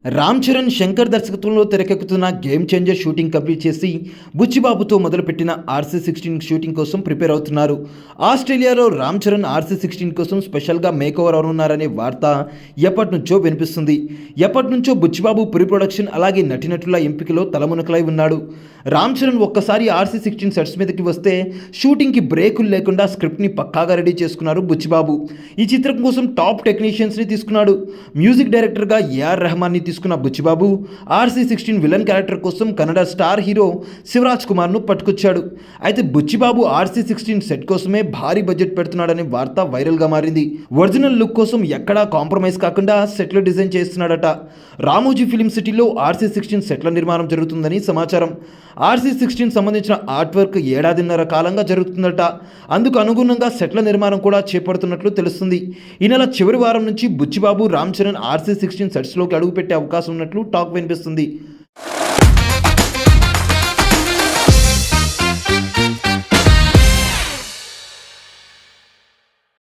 రామ్ చరణ్ శంకర్ దర్శకత్వంలో తెరకెక్కుతున్న game changer shooting complete చేసి బుచ్చిబాబుతో మొదలుపెట్టిన RC16 షూటింగ్ కోసం ప్రిపేర్ అవుతున్నారు. ఆస్ట్రేలియాలో రామ్ చరణ్ RC16 కోసం స్పెషల్గా మేకోవర్ అవనున్నారనే వార్త ఎప్పటి నుంచో వినిపిస్తుంది. ఎప్పటి నుంచో బుచ్చిబాబు ప్రీ ప్రొడక్షన్ అలాగే నటినటుల ఎంపికలో తలమునకలై ఉన్నాడు. రామ్ చరణ్ ఒక్కసారి RC16 సెట్స్ మీదకి వస్తే షూటింగ్కి బ్రేకులు లేకుండా స్క్రిప్ట్ని పక్కాగా రెడీ చేసుకున్నారు బుచ్చిబాబు. ఈ చిత్రం కోసం టాప్ టెక్నీషియన్స్ని తీసుకున్నాడు. మ్యూజిక్ డైరెక్టర్గా ఏఆర్ రెహమాన్ని తీసుకున్న బుచ్చిబాబు RC16 విలన్ క్యారెక్టర్ కోసం కన్నడ స్టార్ హీరో శివరాజ్ కుమార్ను పట్టుకొచ్చాడు. అయితే బుచ్చిబాబు RC16 సెట్ కోసమే భారీ బడ్జెట్ పెడుతున్నాడనే వార్త వైరల్గా మారింది. ఒరిజినల్ లుక్ కోసం ఎక్కడా కాంప్రమైజ్ కాకుండా సెట్లు డిజైన్ చేస్తున్నాడట. రామోజీ ఫిలిం సిటీలో RC16 సెట్ల నిర్మాణం జరుగుతుందని సమాచారం. RC16 సంబంధించిన ఆర్ట్ వర్క్ ఏడాదిన్నర కాలంగా జరుగుతుందట. అందుకు అనుగుణంగా సెట్ల నిర్మాణం కూడా చేపడుతున్నట్లు తెలుస్తుంది. ఈ నెల చివరి వారం నుంచి బుచ్చిబాబు రామ్ చరణ్ RC16 సెట్స్లోకి అడుగుపెట్టే అవకాశం ఉన్నట్లు టాక్ వినిపిస్తుంది.